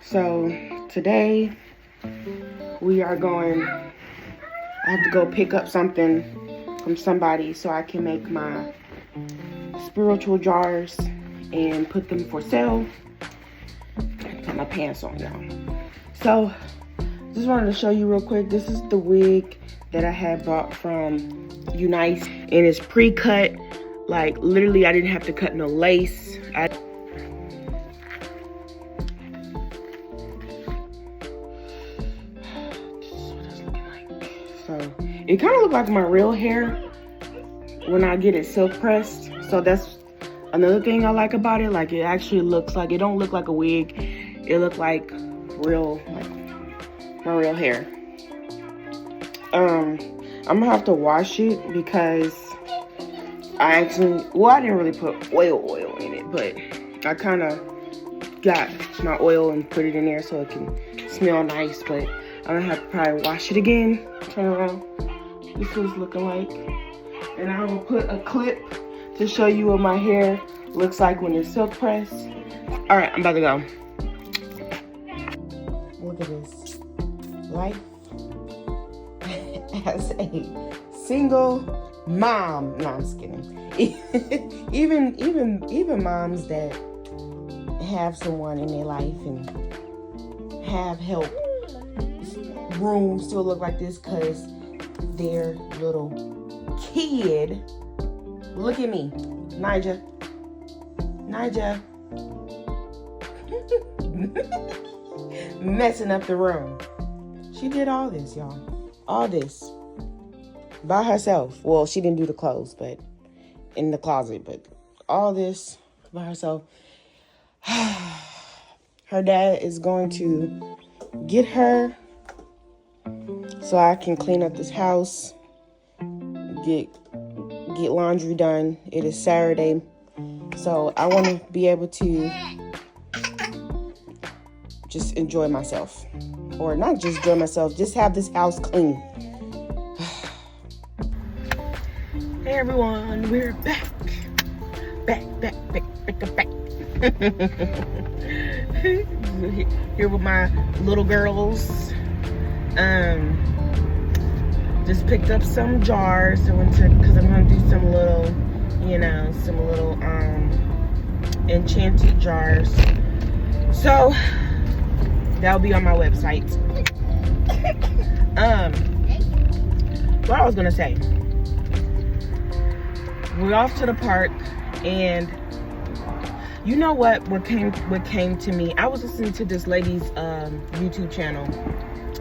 So today we are going, I have to go pick up something from somebody so I can make my spiritual jars and put them for sale. Put my pants on now. So just wanted to show you real quick. This is the wig that I had bought from Unite, and it's pre-cut. Like literally I didn't have to cut no lace. This is what it's looking like. So it kind of looked like my real hair when I get it silk pressed. So that's another thing I like about it. Like it actually looks like, it don't look like a wig. It looked like real, like my real hair. I'm gonna have to wash it because I actually, well, I didn't really put oil in it, but I kind of got my oil and put it in there so it can smell nice. But I'm gonna have to probably wash it again. Turn around. This is what it's looking like. And I will put a clip to show you what my hair looks like when it's silk pressed. All right, I'm about to go. Look at this. Life as a single mom. No, I'm just kidding. even moms that have someone in their life and have help, room still look like this because their little kid. Look at me, Nija. Messing up the room. She did all this, y'all. All this by herself. Well, she didn't do the clothes, but in the closet, but all this by herself. Her dad is going to get her so I can clean up this house, get laundry done. It is Saturday, so I want to be able to just enjoy myself, or not just enjoy myself, just have this house clean. Hey everyone, we're back. Here with my little girls. Just picked up some jars. I went to, because I'm gonna do some little, enchanted jars. So that'll be on my website. What I was gonna say. We're off to the park, and you know what came to me? I was listening to this lady's YouTube channel.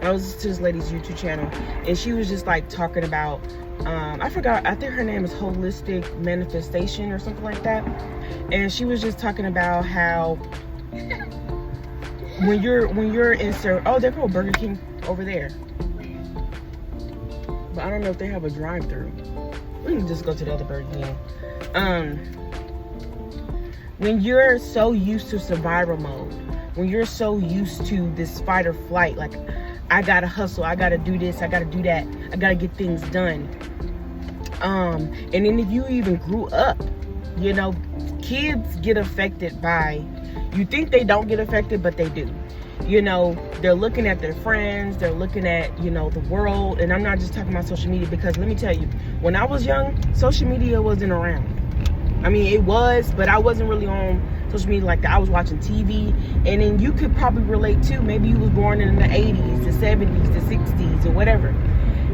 And she was just like talking about, I forgot, I think her name is Holistic Manifestation or something like that. And she was just talking about how when you're in oh, there goes Burger King over there. But I don't know if they have a drive-thru. We can just go to the other Burger King. When you're so used to survival mode, when you're so used to this fight or flight, like I gotta hustle, I gotta do this, I gotta do that, I gotta get things done. And then if you even grew up, kids get affected by, you think they don't get affected, but they do. They're looking at their friends, they're looking at, the world. And I'm not just talking about social media, because let me tell you, when I was young, social media wasn't around. I mean, it was, but I wasn't really on social media like that. I was watching TV, and then you could probably relate too. Maybe you was born in the 80s, the 70s, the 60s, or whatever.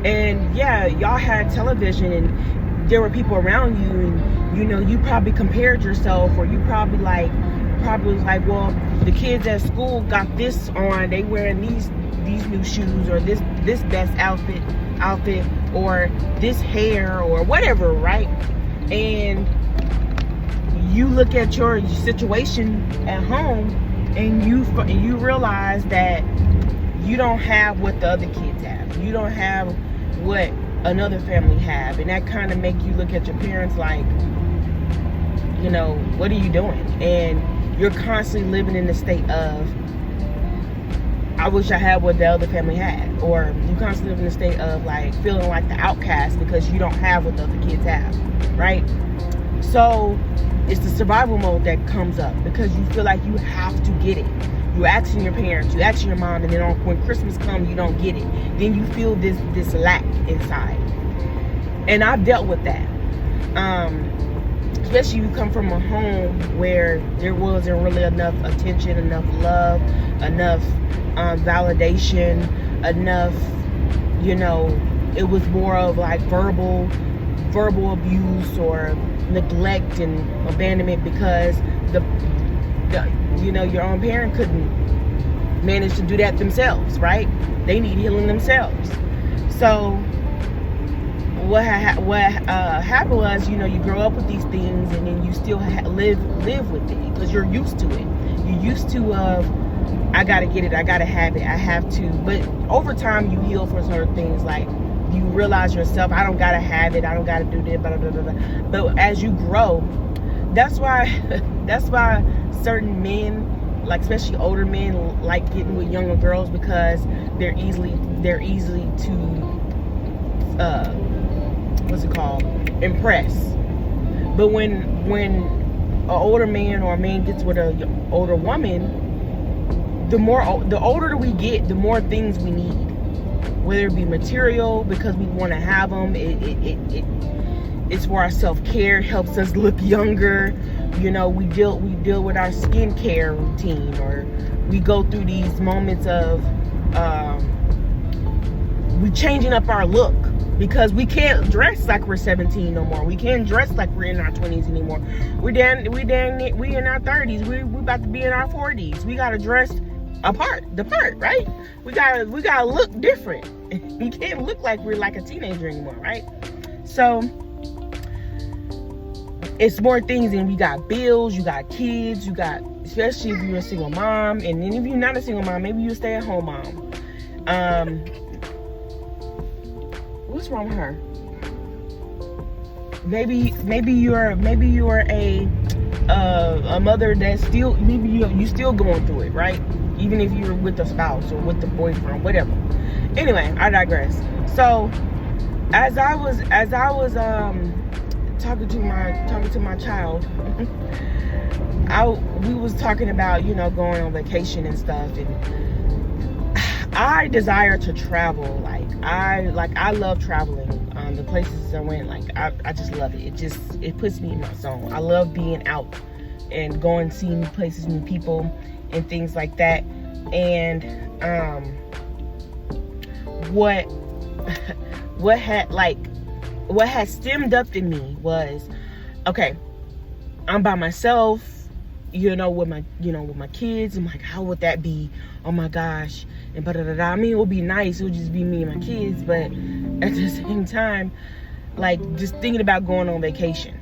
And yeah, y'all had television, and there were people around you, and you probably compared yourself, or you probably was like, well, the kids at school got this on, they wearing these new shoes, or this best outfit, or this hair, or whatever, right? And you look at your situation at home, and you realize that you don't have what the other kids have. You don't have what another family have, and that kind of make you look at your parents like, what are you doing? And you're constantly living in the state of, I wish I had what the other family had. Or you constantly live in the state of like feeling like the outcast because you don't have what the other kids have, right? So it's the survival mode that comes up because you feel like you have to get it. You asking your parents, you asking your mom, and then when Christmas comes, you don't get it. Then you feel this lack inside. And I've dealt with that. Especially you come from a home where there wasn't really enough attention, enough love, enough validation, enough, it was more of like verbal abuse or neglect and abandonment because your own parent couldn't manage to do that themselves, right? They need healing themselves. So what happened was, you grow up with these things and then you still live with it because you're used to it. You're used to I gotta get it, I gotta have it, I have to. But over time you heal for certain things, like you realize yourself, I don't gotta have it, I don't gotta do this, blah, blah, blah, blah. But as you grow, that's why certain men, like especially older men, like getting with younger girls because they're easily to impress. But when an older man or a man gets with an older woman, the older we get, the more things we need, whether it be material because we want to have them. It's for our self-care, helps us look younger. We deal with our skincare routine, or we go through these moments of we changing up our look because we can't dress like we're 17 no more. We can't dress like we're in our 20s anymore. We in our 30s. We about to be in our 40s. We gotta dress the part, right? We gotta look different. We can't look like we're like a teenager anymore, right? So it's more things, and we got bills, you got kids, especially if you're a single mom, and then if you're not a single mom, maybe you're a stay-at-home mom. What's wrong with her? Maybe you're a mother that's still, maybe you still going through it, right? Even if you're with a spouse or with the boyfriend, whatever. Anyway, I digress. So as I was talking to my child, we was talking about going on vacation and stuff, and I desire to travel. I love traveling. The places I went, I just love it. It puts me in my zone. I love being out and going, seeing new places, new people, and things like that. And what had stemmed up in me was, okay, I'm by myself, with my kids. I'm like, how would that be? Oh my gosh. And I mean, it would be nice. It would just be me and my kids. But at the same time, just thinking about going on vacation,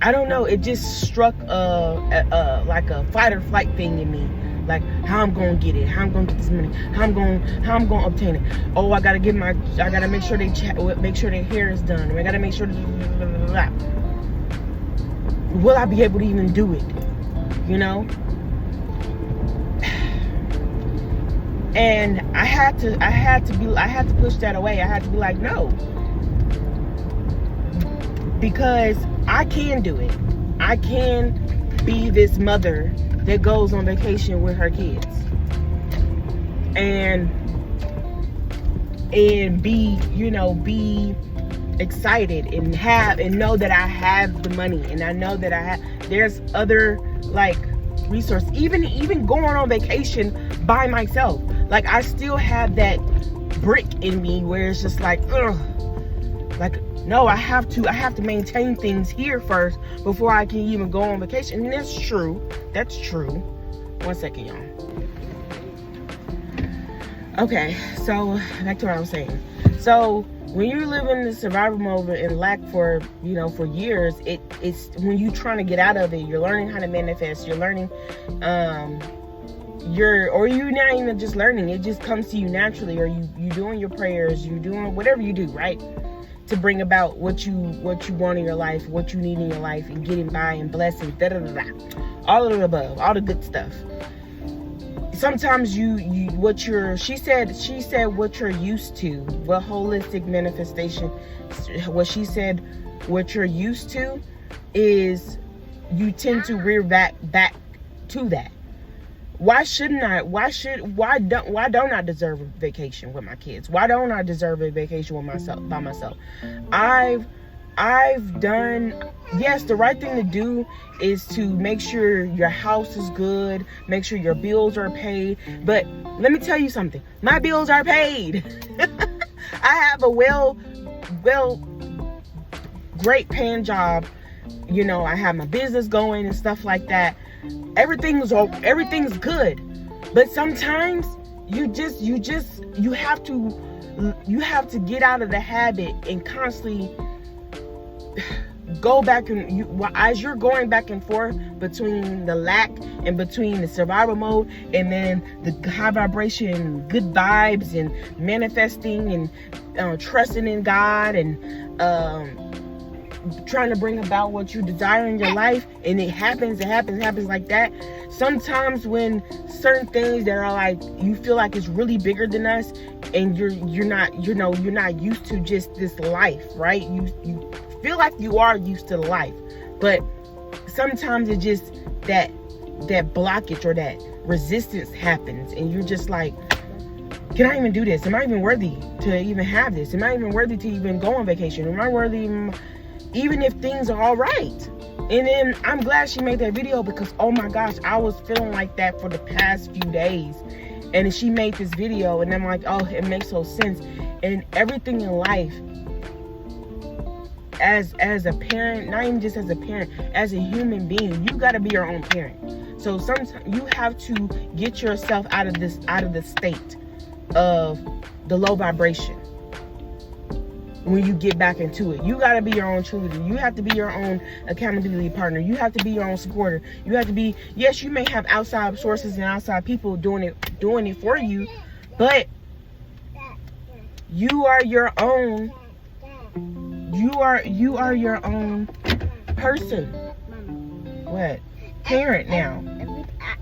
I don't know. It just struck like a fight or flight thing in me. Like, how I'm gonna get it, how I'm gonna get this money, how I'm gonna obtain it. Oh, I gotta make sure their hair is done, or I gotta make sure. Will I be able to even do it? And I had to push that away. I had to be like, no, because I can do it. I can be this mother that goes on vacation with her kids and be excited and know that I have the money, and I know that there's other resources, even going on vacation by myself. I still have that brick in me where it's just no, I have to maintain things here first before I can even go on vacation. And that's true. One second, y'all. Okay, so back to what I was saying. So when you live in the survival mode and lack for years, it's when you trying to get out of it, you're learning how to manifest, you're learning, you're not even just learning, it just comes to you naturally, or you doing your prayers, you doing whatever you do, right? To bring about what you want in your life, what you need in your life, and getting by and blessings, all of the above, all the good stuff. Sometimes she said what you're used to, what holistic manifestation, what she said, what you're used to is you tend to rear back to that. Why shouldn't I? Why don't I deserve a vacation with my kids? Why don't I deserve a vacation with myself, by myself? I've done, yes, the right thing to do is to make sure your house is good, make sure your bills are paid. But let me tell you something, my bills are paid. I have a great paying job. You know, I have my business going and stuff like that. Everything's good. But sometimes you have to get out of the habit and constantly go back, and as you're going back and forth between the lack and between the survival mode and then the high vibration, good vibes, and manifesting and trusting in God and trying to bring about what you desire in your life, and it happens like that. Sometimes when certain things that are like, you feel like it's really bigger than us, and you're not used to just this life, right? You feel like you are used to life, but sometimes it just that blockage or that resistance happens, and you're just like, can I even do this? Am I even worthy to even have this? Am I even worthy to even go on vacation? Am I worthy even if things are all right? And then I'm glad she made that video, because oh my gosh, I was feeling like that for the past few days. And she made this video, and I'm like, oh, it makes so sense. And everything in life, as a parent, not even just as a parent, as a human being, you got to be your own parent. So sometimes you have to get yourself out of the state of the low vibration. When you get back into it, you got to be your own cheerleader. You have to be your own accountability partner. You have to be your own supporter. You have to be, yes, you may have outside sources and outside people doing it for you, but you are your own. You are your own person. What? Parent now.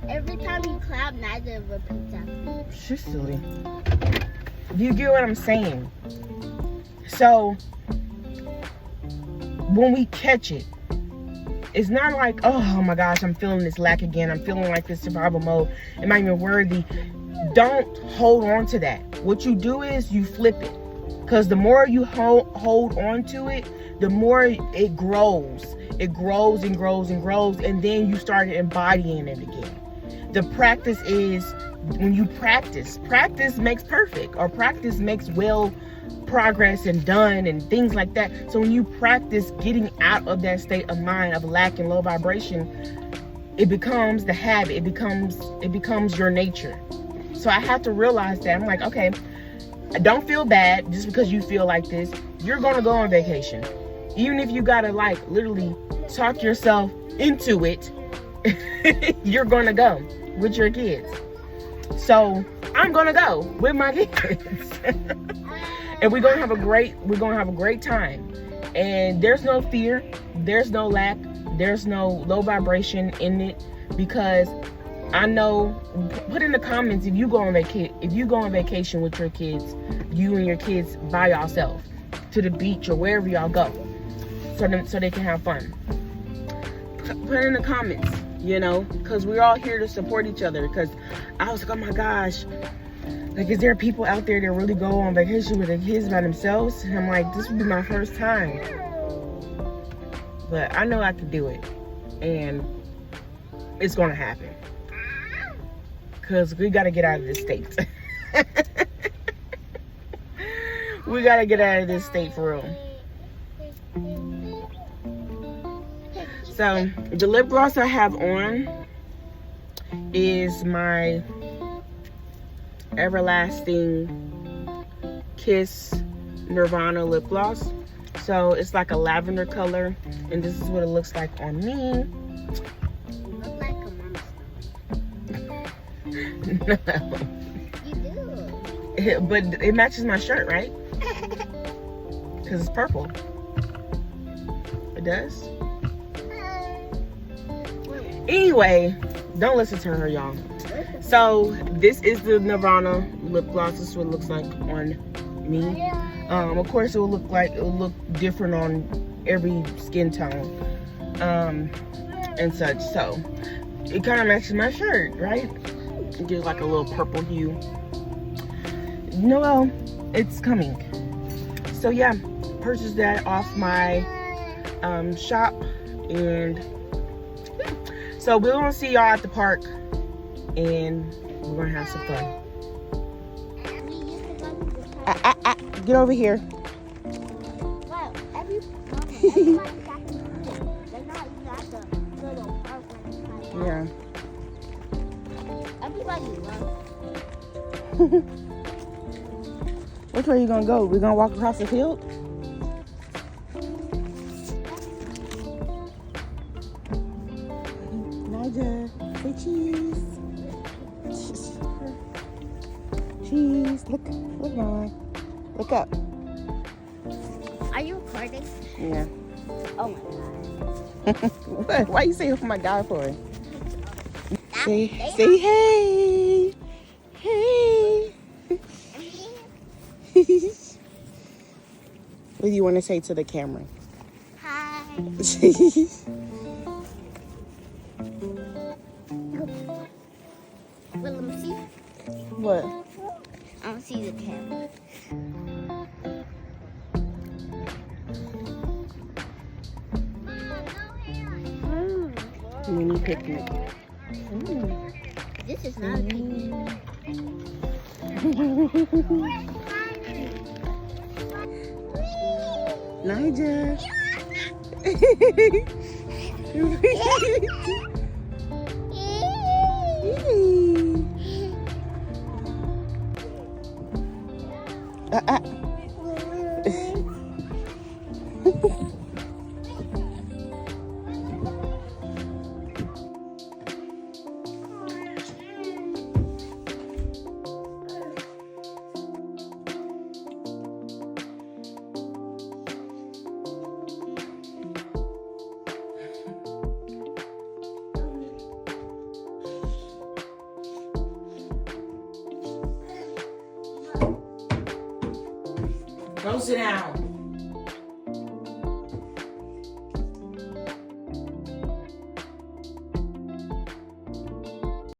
Every time you clap, neither repeats after. She's silly. You get what I'm saying? So when we catch it, it's not like, oh my gosh, I'm feeling this lack again. I'm feeling like this survival mode. Am I even worthy? Don't hold on to that. What you do is you flip it. Because the more you hold on to it, the more it grows. It grows and grows and grows. And then you start embodying it again. The practice is, when you practice makes perfect, or practice makes progress and done and things like that. So when you practice getting out of that state of mind of lack and low vibration, it becomes the habit. It becomes your nature. So I have to realize that. I'm like, okay, don't feel bad just because you feel like this. You're gonna go on vacation, even if you gotta like literally talk yourself into it. You're gonna go with your kids. So I'm gonna go with my kids. And we're gonna have a great time. And there's no fear, there's no lack, there's no low vibration in it, because I know, put in the comments if you go on vacation with your kids, you and your kids by yourself, to the beach or wherever y'all go, so they can have fun. Put in the comments, because we're all here to support each other. Because I was like, oh my gosh, like, is there people out there that really go on vacation with their kids by themselves? And I'm like, this would be my first time. But I know I can do it. And it's going to happen. Because we got to get out of this state. We got to get out of this state for real. So, the lip gloss I have on is my Everlasting Kiss Nirvana lip gloss. So it's like a lavender color, and this is what it looks like on me. You look like a monster. No. You do. But it matches my shirt, right? Because it's purple. It does. Anyway, don't listen to her, y'all. So this is the Nirvana lip gloss. This is what it looks like on me. Of course, it will look different on every skin tone, and such. So it kind of matches my shirt, right? It gives like a little purple hue. No, well, it's coming. So yeah, purchased that off my shop, and so we're gonna see y'all at the park, and we're gonna have some fun. Get over here. Well, everybody's at the pool. They're not even at the little park when it's kind of Yeah. Everybody loves Which way are you gonna go? We're gonna walk across the field? Naja, say cheese. Cheese. Look, Mama. Look up. Are you recording? Yeah. Oh my god. What? Why you saying for my guy for? Say hey. Hey. What do you want to say to the camera? Hi. Well, let me see. What? I don't see the camera. Mini picnic. This is not a picnic. Naja. Go sit down.